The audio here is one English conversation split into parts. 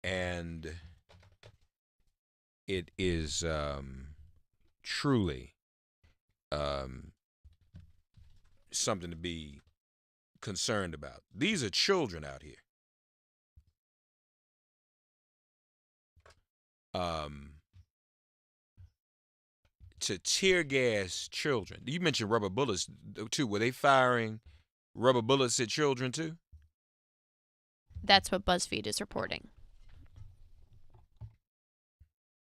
and it is truly um, something to be concerned about. These are children out here. Um, to tear gas children. You mentioned rubber bullets too. Were they firing rubber bullets at children too? That's what BuzzFeed is reporting.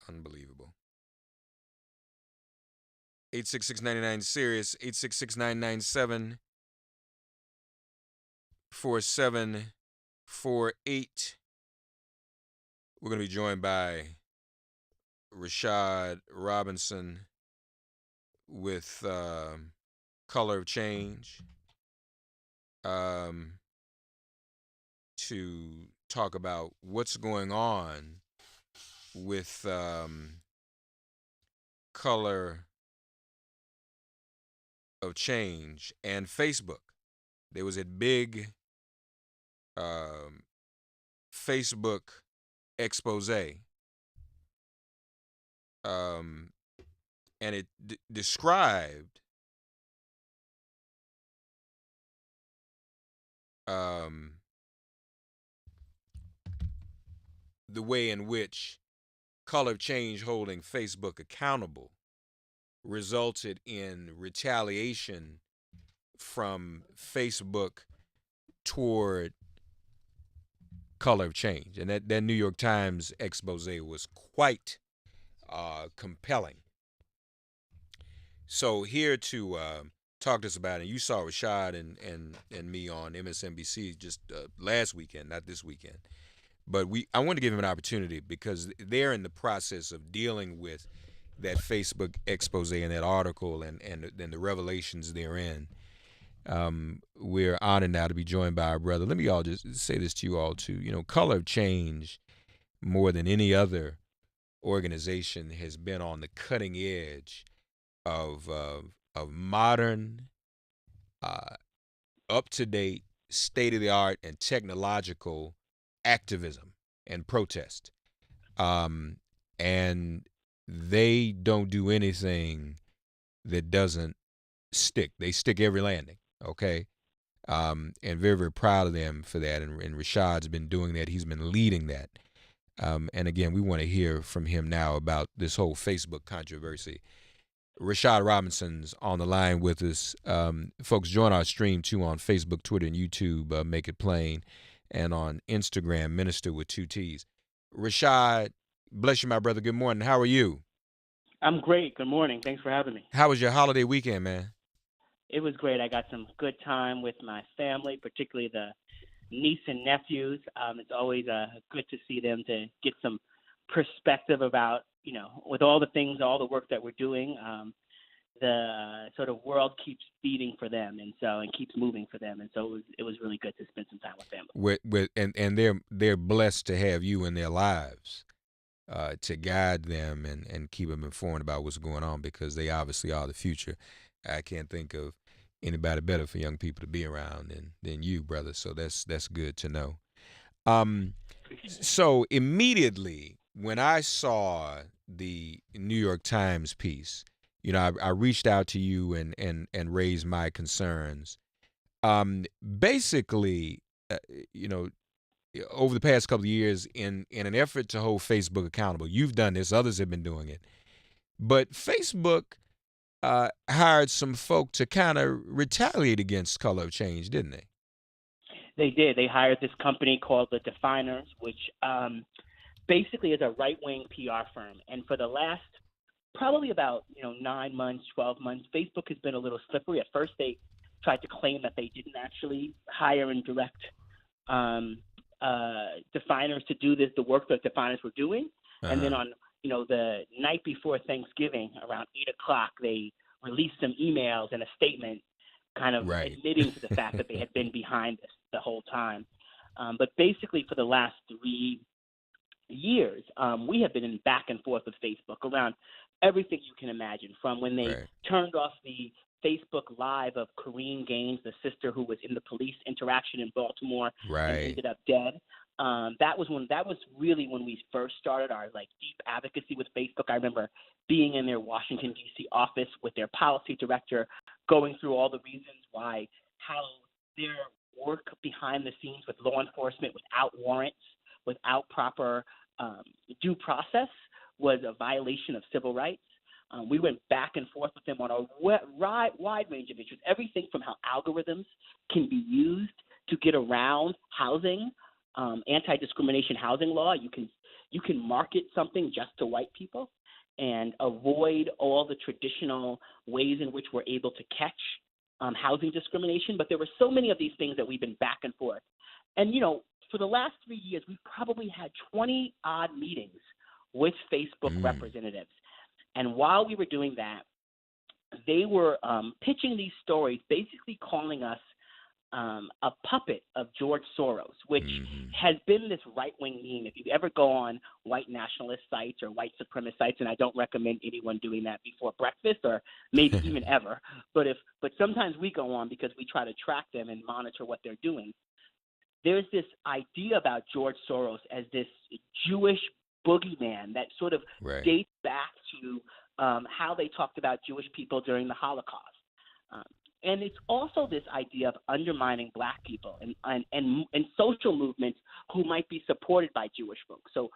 Unbelievable. 866-99 Sirius, 866-997-4748. We're going to be joined by Rashad Robinson with Color of Change um, to talk about what's going on with Color of Change and Facebook. There was a big Facebook expose, and it described the way in which Color of Change holding Facebook accountable resulted in retaliation from Facebook toward Color of Change. And that New York Times expose was quite compelling. So here to talk to us about it, and you saw Rashad and me on MSNBC just last weekend, not this weekend. But I want to give him an opportunity because they're in the process of dealing with that Facebook expose and that article and the revelations therein. We're honored now to be joined by our brother. Let me all just say this to you all too. You know, Color of Change, more than any other organization, has been on the cutting edge of modern, up to date, state of the art, and technological activism and protest. And they don't do anything that doesn't stick. They stick every landing. Okay. And very, very proud of them for that. And Rashad's been doing that. He's been leading that. And again, we want to hear from him now about this whole Facebook controversy. Rashad Robinson's on the line with us. Folks, join our stream too on Facebook, Twitter, and YouTube. Make it plain, and on Instagram, Minister with 2 T's. Rashad, bless you, my brother. Good morning. How are you? I'm great. Good morning. Thanks for having me. How was your holiday weekend, man? It was great. I got some good time with my family, particularly the niece and nephews. It's always good to see them to get some perspective about, with all the things, all the work that we're doing, the sort of world keeps beating for them, and keeps moving for them, and so it was really good to spend some time with family. And they're blessed to have you in their lives to guide them and keep them informed about what's going on, because they obviously are the future. I can't think of anybody better for young people to be around than you, brother. So that's good to know. So immediately when I saw the New York Times piece, I reached out to you and raised my concerns. Basically, over the past couple of years, in an effort to hold Facebook accountable, you've done this, others have been doing it, but Facebook hired some folk to kind of retaliate against Color of Change, didn't they? They did. They hired this company called the Definers, which basically is a right-wing PR firm. And for the last probably about 9 months, 12 months, Facebook has been a little slippery. At first, they tried to claim that they didn't actually hire and direct Definers to do the work that Definers were doing. And then on the night before Thanksgiving, around 8 o'clock, they released some emails and a statement kind of admitting to the fact that they had been behind this the whole time. But basically, for the last 3 years, we have been in back and forth with Facebook around everything you can imagine, from when they turned off the Facebook Live of Corrine Gaines, the sister who was in the police interaction in Baltimore and ended up dead, that was really when we first started our like deep advocacy with Facebook. I remember being in their Washington D.C. office with their policy director, going through all the reasons why how their work behind the scenes with law enforcement without warrants, without proper due process, was a violation of civil rights. We went back and forth with them on a wide range of issues, everything from how algorithms can be used to get around housing, anti-discrimination housing law. You can market something just to white people and avoid all the traditional ways in which we're able to catch housing discrimination. But there were so many of these things that we've been back and forth. And, for the last 3 years, we've probably had 20 odd meetings with Facebook representatives. And while we were doing that, they were pitching these stories, basically calling us a puppet of George Soros, which has been this right-wing meme. If you ever go on white nationalist sites or white supremacist sites, and I don't recommend anyone doing that before breakfast or maybe even ever, but sometimes we go on because we try to track them and monitor what they're doing. There's this idea about George Soros as this Jewish boogeyman that sort of dates back to how they talked about Jewish people during the Holocaust. And it's also this idea of undermining Black people and social movements who might be supported by Jewish folks. So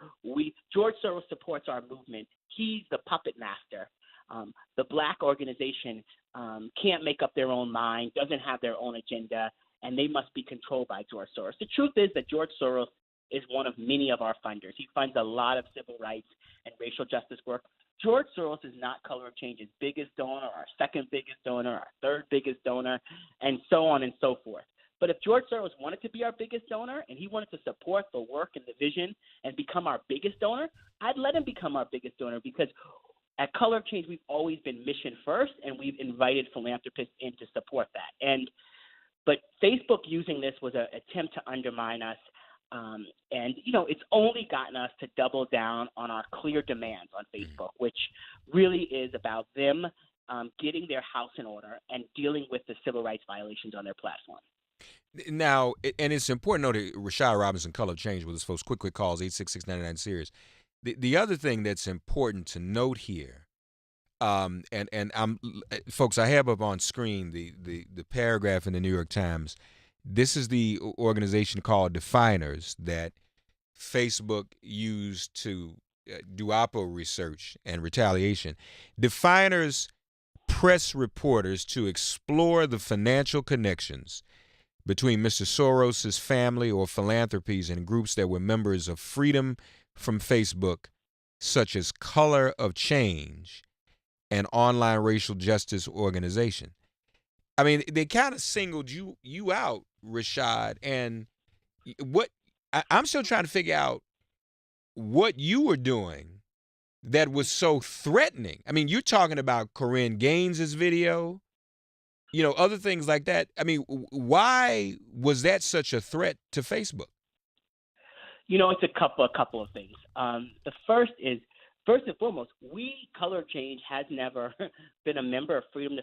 George Soros supports our movement. He's the puppet master. The Black organization can't make up their own mind, doesn't have their own agenda, and they must be controlled by George Soros. The truth is that George Soros is one of many of our funders. He funds a lot of civil rights and racial justice work. George Soros is not Color of Change's biggest donor, our second biggest donor, our third biggest donor, and so on and so forth. But if George Soros wanted to be our biggest donor and he wanted to support the work and the vision and become our biggest donor, I'd let him become our biggest donor, because at Color of Change, we've always been mission first, and we've invited philanthropists in to support that. But Facebook using this was an attempt to undermine us. And it's only gotten us to double down on our clear demands on Facebook, which really is about them getting their house in order and dealing with the civil rights violations on their platform. Now, and it's important to note that Rashad Robinson, Color of Change, with his folks, quick calls, 866-99-SERIOUS. The other thing that's important to note here, and I'm folks, I have up on screen the paragraph in the New York Times. This is the organization called Definers that Facebook used to do Oppo research and retaliation. Definers press reporters to explore the financial connections between Mr. Soros' family or philanthropies and groups that were members of Freedom from Facebook, such as Color of Change, an online racial justice organization. I mean, they kind of singled you out, Rashad, and I'm still trying to figure out what you were doing that was so threatening. I mean, you're talking about Corinne Gaines's video, other things like that. I mean, why was that such a threat to Facebook? It's a couple of things. The first is, first and foremost, Color of Change has never been a member of Freedom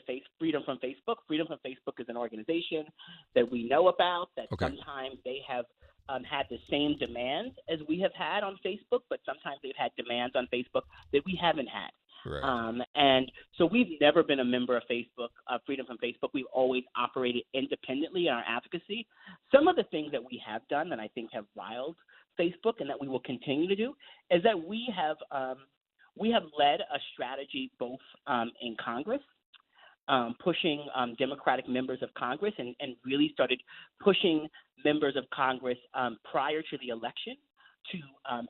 from Facebook. Freedom from Facebook is an organization that we know about, that sometimes they have had the same demands as we have had on Facebook, but sometimes they've had demands on Facebook that we haven't had. Right. And so we've never been a member of Facebook, Freedom from Facebook. We've always operated independently in our advocacy. Some of the things that we have done that I think have riled Facebook and that we will continue to do is that we have led a strategy both in Congress, pushing Democratic members of Congress and really started pushing members of Congress prior to the election to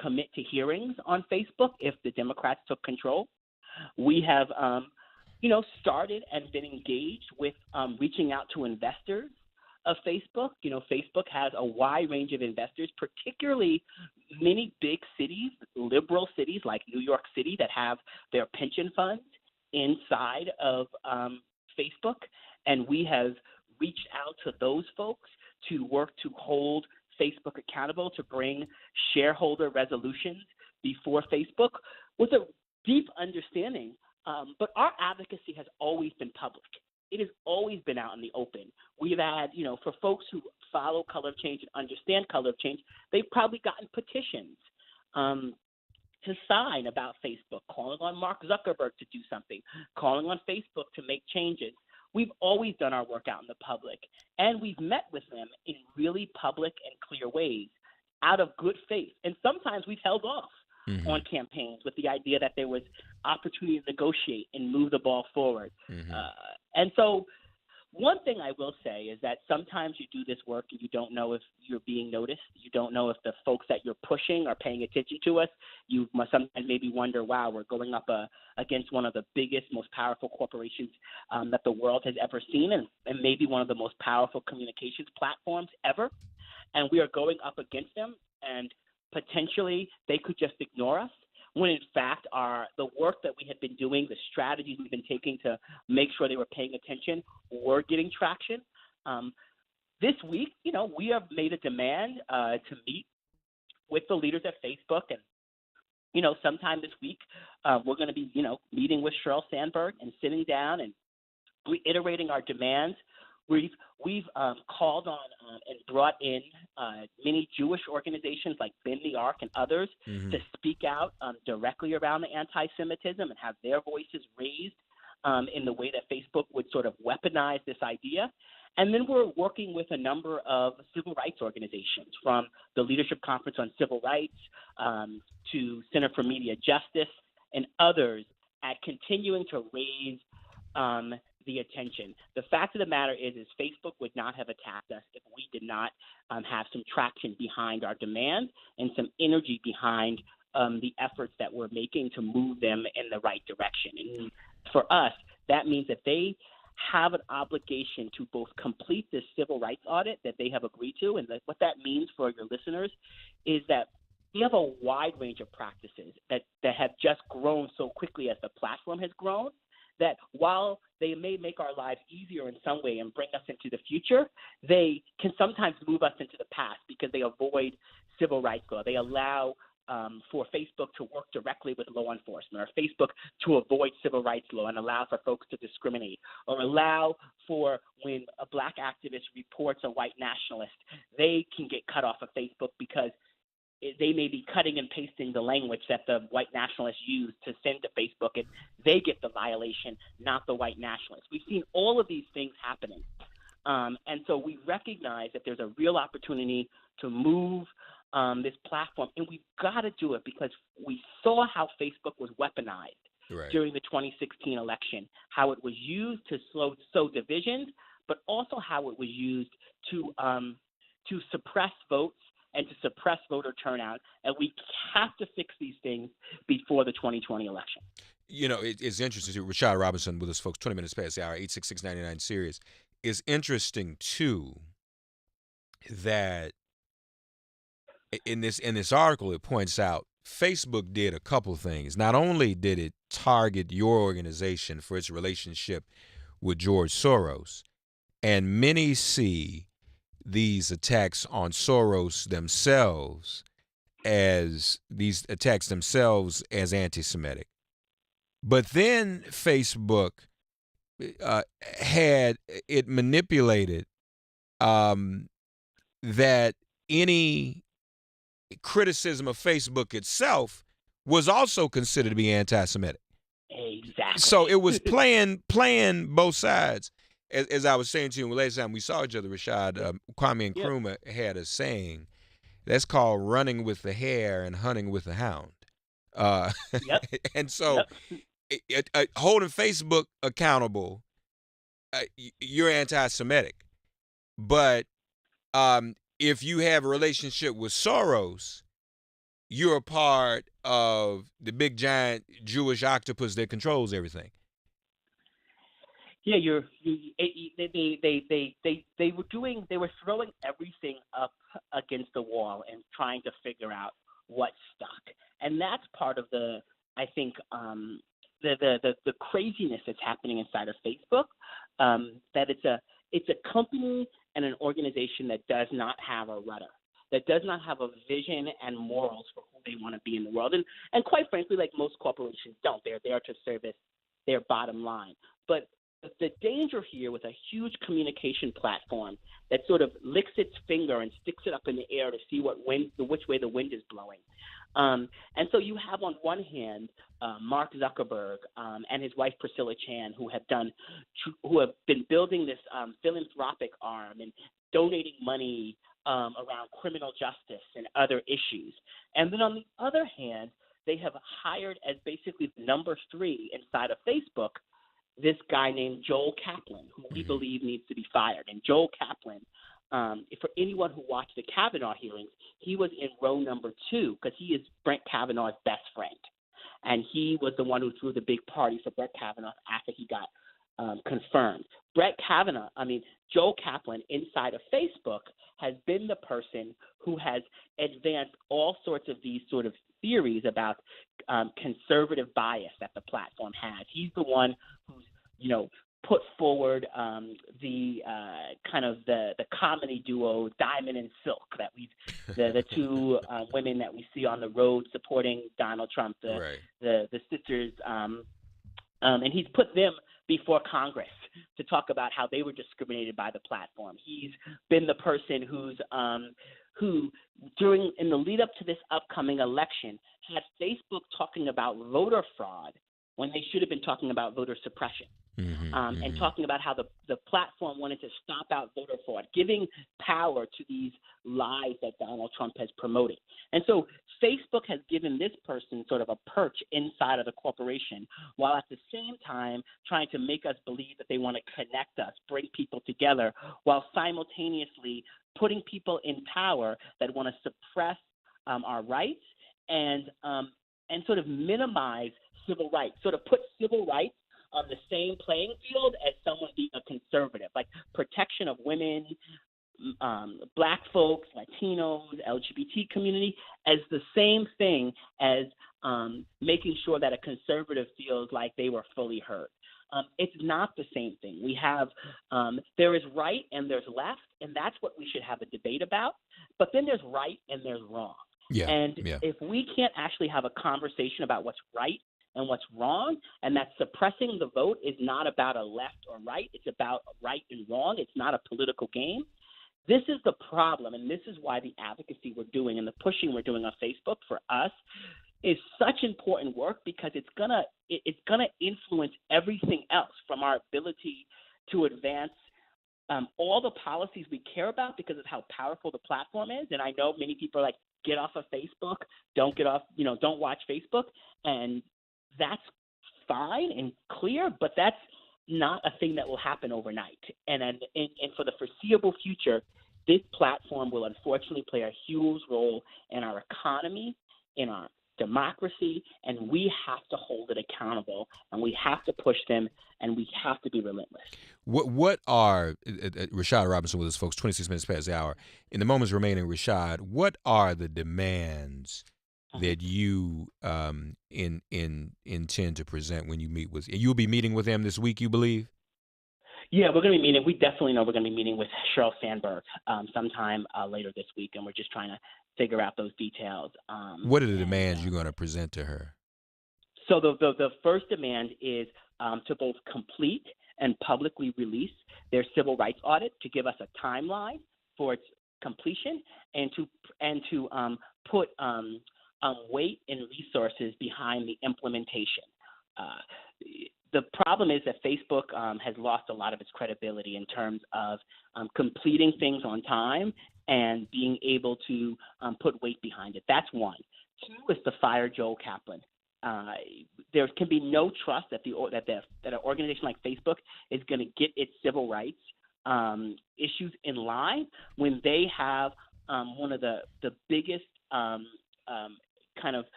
commit to hearings on Facebook if the Democrats took control. We have, started and been engaged with reaching out to investors of Facebook. Facebook has a wide range of investors, particularly many big cities, liberal cities like New York City that have their pension funds inside of Facebook. And we have reached out to those folks to work to hold Facebook accountable, to bring shareholder resolutions before Facebook with a deep understanding. But our advocacy has always been public. it has always been out in the open. We've had, for folks who follow Color of Change and understand Color of Change, they've probably gotten petitions to sign about Facebook, calling on Mark Zuckerberg to do something, calling on Facebook to make changes. We've always done our work out in the public, and we've met with them in really public and clear ways out of good faith. And sometimes we've held off on campaigns with the idea that there was opportunity to negotiate and move the ball forward. And so one thing I will say is that sometimes you do this work and you don't know if you're being noticed. You don't know if the folks that you're pushing are paying attention to us. You must sometimes maybe wonder, wow, we're going up against one of the biggest, most powerful corporations that the world has ever seen, and maybe one of the most powerful communications platforms ever. And we are going up against them, and potentially they could just ignore us, when in fact the work that we had been doing, the strategies we've been taking to make sure they were paying attention, were getting traction. This week, we have made a demand to meet with the leaders at Facebook, and sometime this week we're going to be meeting with Sheryl Sandberg and sitting down and reiterating our demands. We've called on and brought in many Jewish organizations like Bend the Ark and others to speak out directly around the anti-Semitism and have their voices raised in the way that Facebook would sort of weaponize this idea. And then we're working with a number of civil rights organizations, from the Leadership Conference on Civil Rights to Center for Media Justice and others, at continuing to raise the attention. The fact of the matter is Facebook would not have attacked us if we did not have some traction behind our demands and some energy behind the efforts that we're making to move them in the right direction. And for us, that means that they have an obligation to both complete this civil rights audit that they have agreed to. And what that means for your listeners is that we have a wide range of practices that have just grown so quickly as the platform has grown, that while they may make our lives easier in some way and bring us into the future, they can sometimes move us into the past because they avoid civil rights law. They allow for Facebook to work directly with law enforcement, or Facebook to avoid civil rights law and allow for folks to discriminate, or allow for when a black activist reports a white nationalist, they can get cut off of Facebook because they may be cutting and pasting the language that the white nationalists use to send to Facebook, and they get the violation, not the white nationalists. We've seen all of these things happening. And so we recognize that there's a real opportunity to move this platform, and we've got to do it because we saw how Facebook was weaponized during the 2016 election, how it was used to sow divisions, but also how it was used to suppress votes and to suppress voter turnout. And we have to fix these things before the 2020 election. It's interesting. Rashad Robinson with us, folks, 20 minutes past the hour, 866-99 Sirius. It's interesting, too, that in this article, it points out Facebook did a couple things. Not only did it target your organization for its relationship with George Soros, and many see these attacks on Soros themselves as anti-Semitic. But then Facebook had it manipulated that any criticism of Facebook itself was also considered to be anti-Semitic. Exactly. So it was playing both sides. As I was saying to you last time we saw each other, Rashad, Kwame Nkrumah had a saying that's called running with the hare and hunting with the hound. And so holding Facebook accountable, you're anti-Semitic. But if you have a relationship with Soros, you're a part of the big giant Jewish octopus that controls everything. Yeah, they were throwing everything up against the wall and trying to figure out what stuck, and that's part of the craziness that's happening inside of Facebook. That it's a company and an organization that does not have a rudder, that does not have a vision and morals for who they want to be in the world, and quite frankly, like most corporations don't. They're there to service their bottom line, but the danger here with a huge communication platform that sort of licks its finger and sticks it up in the air to see which way the wind is blowing. And so you have on one hand Mark Zuckerberg and his wife Priscilla Chan, who have been building this philanthropic arm and donating money around criminal justice and other issues. And then on the other hand, they have hired as basically the number 3 inside of Facebook this guy named Joel Kaplan, who we believe needs to be fired. And Joel Kaplan, for anyone who watched the Kavanaugh hearings, he was in row number 2 because he is Brett Kavanaugh's best friend. And he was the one who threw the big party for Brett Kavanaugh after he got confirmed. Joel Kaplan inside of Facebook has been the person who has advanced all sorts of these sort of theories about conservative bias that the platform has. He's the one who's, put forward the comedy duo Diamond and Silk that the two women that we see on the road supporting Donald Trump, the sisters, and he's put them before Congress to talk about how they were discriminated by the platform. He's been the person who in the lead up to this upcoming election had Facebook talking about voter fraud when they should have been talking about voter suppression. And talking about how the platform wanted to stomp out voter fraud, giving power to these lies that Donald Trump has promoted. And so Facebook has given this person sort of a perch inside of the corporation, while at the same time trying to make us believe that they want to connect us, bring people together, while simultaneously putting people in power that want to suppress our rights and sort of minimize civil rights, sort of put civil rights on the same playing field as someone being a conservative, like protection of women, Black folks, Latinos, LGBT community, as the same thing as making sure that a conservative feels like they were fully heard. It's not the same thing. We have there is right and there's left, and that's what we should have a debate about. But then there's right and there's wrong. If we can't actually have a conversation about what's right and what's wrong, and that suppressing the vote is not about a left or right, it's about right and wrong, it's not a political game. This is the problem, and this is why the advocacy we're doing and the pushing we're doing on Facebook for us is such important work, because it's gonna influence everything else, from our ability to advance all the policies we care about because of how powerful the platform is. And I know many people are like, get off of Facebook, don't watch Facebook, and that's fine and clear, but that's not a thing that will happen overnight. And for the foreseeable future, this platform will unfortunately play a huge role in our economy, in our democracy, and we have to hold it accountable, and we have to push them, and we have to be relentless. What are Rashad Robinson with us, folks? 26 minutes past the hour. In the moments remaining, Rashad, what are the demands that you intend to present when you meet with? You'll be meeting with them this week, you believe? Yeah, we're going to be meeting. We definitely know we're going to be meeting with Sheryl Sandberg sometime later this week, and we're just trying to figure out those details. What are the demands you're going to present to her? So the first demand is to both complete and publicly release their civil rights audit, to give us a timeline for its completion, and to put weight and resources behind the implementation. The problem is that Facebook has lost a lot of its credibility in terms of completing things on time and being able to put weight behind it. That's one. Two is to fire Joel Kaplan. There can be no trust that an organization like Facebook is going to get its civil rights issues in line when they have one of the biggest kind of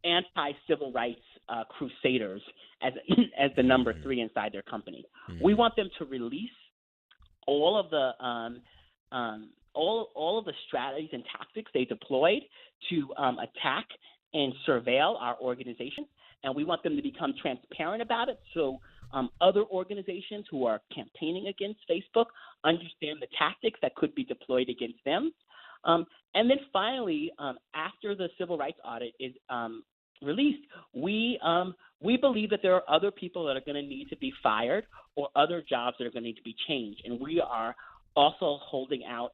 anti-civil rights crusaders as the number 3 inside their company. We want them to release all of the all of the strategies and tactics they deployed to attack and surveil our organization, and we want them to become transparent about it, so other organizations who are campaigning against Facebook understand the tactics that could be deployed against them. And then finally, after the civil rights audit is released, we believe that there are other people that are going to need to be fired or other jobs that are going to need to be changed, and we are also holding our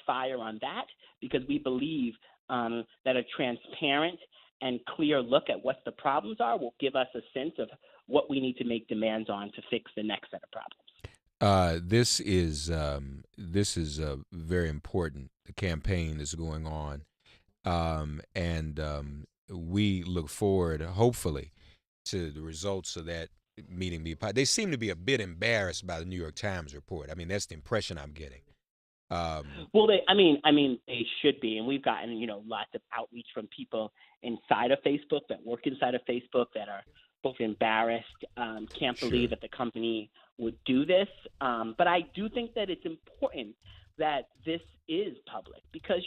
fire on that because we believe that a transparent and clear look at what the problems are will give us a sense of what we need to make demands on to fix the next set of problems. This is very important. The campaign is going on, and we look forward, hopefully, to the results of that meeting. They seem to be a bit embarrassed by the New York Times report. I mean, that's the impression I'm getting. Well, they should be, and we've gotten lots of outreach from people inside of Facebook that work inside of Facebook that are both embarrassed, can't believe that the company would do this. But I do think that it's important that this is public because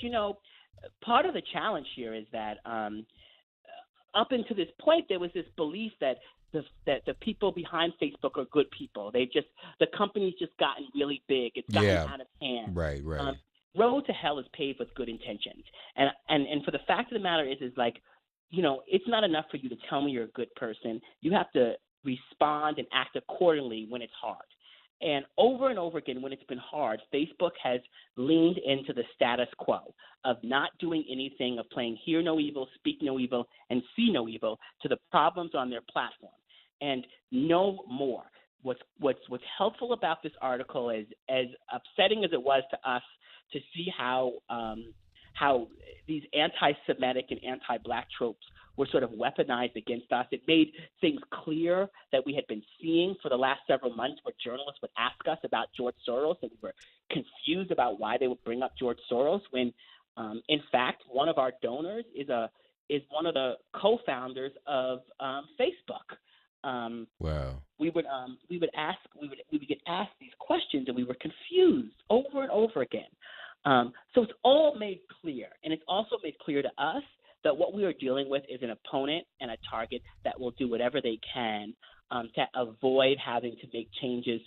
part of the challenge here is that up until this point there was this belief that the people behind Facebook are good people. The company's just gotten really big. It's gotten out of hand. Right. Road to hell is paved with good intentions. And for the fact of the matter is like, it's not enough for you to tell me you're a good person. You have to respond and act accordingly when it's hard. And over again, when it's been hard, Facebook has leaned into the status quo of not doing anything, of playing hear no evil, speak no evil, and see no evil to the problems on their platform. And no more. What's helpful about this article is, as upsetting as it was to us to see how these anti-Semitic and anti-Black tropes were sort of weaponized against us. It made things clear that we had been seeing for the last several months where journalists would ask us about George Soros, and we were confused about why they would bring up George Soros when, in fact, one of our donors is one of the co-founders of Facebook. Wow. We would get asked these questions, and we were confused over and over again. So it's all made clear, and it's also made clear to us that what we are dealing with is an opponent and a target that will do whatever they can to avoid having to make changes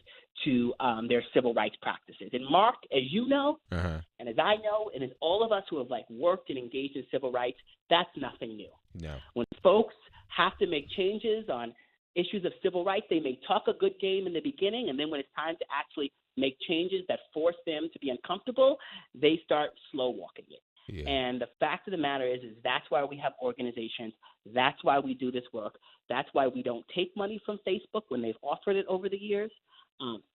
to their civil rights practices. And Mark, as you know, and as I know, and as all of us who have worked and engaged in civil rights, that's nothing new. No. When folks have to make changes on issues of civil rights, they may talk a good game in the beginning, and then when it's time to actually make changes that force them to be uncomfortable, they start slow walking it. Yeah. And the fact of the matter is that's why we have organizations. That's why we do this work. That's why we don't take money from Facebook when they've offered it over the years.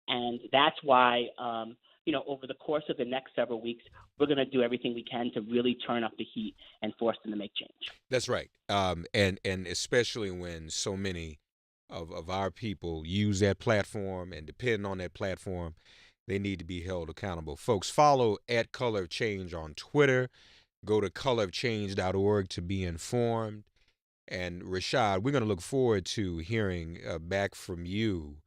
And that's why, over the course of the next several weeks, we're going to do everything we can to really turn up the heat and force them to make change. That's right. And especially when so many of our people use that platform and depend on that platform, they need to be held accountable. Folks, follow @ColorOfChange on Twitter. Go to colorofchange.org to be informed. And Rashad, we're going to look forward to hearing back from you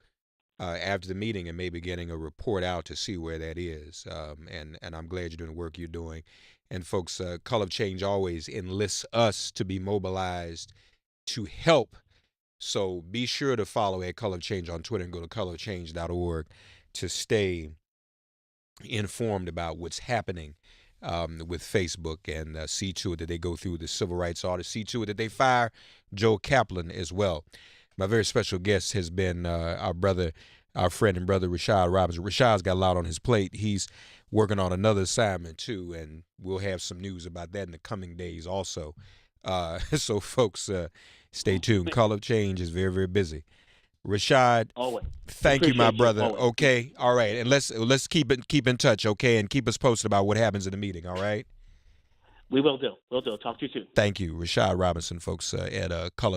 after the meeting and maybe getting a report out to see where that is. And I'm glad you're doing the work you're doing. And folks, Color of Change always enlists us to be mobilized to help. So be sure to follow @ColorOfChange on Twitter and go to colorofchange.org to stay informed about what's happening with Facebook, and see to it that they go through the civil rights audit, see to it that they fire Joe Kaplan as well. My very special guest has been our friend and brother, Rashad Robinson. Rashad's got a lot on his plate. He's working on another assignment too, and we'll have some news about that in the coming days also. So folks, stay tuned. Color of Change is very, very busy. Rashad, always. Thank you, my brother. Always. Okay, all right, and let's keep in touch, okay, and keep us posted about what happens in the meeting. All right. We will do. We'll do. Talk to you soon. Thank you, Rashad Robinson, folks, at Color.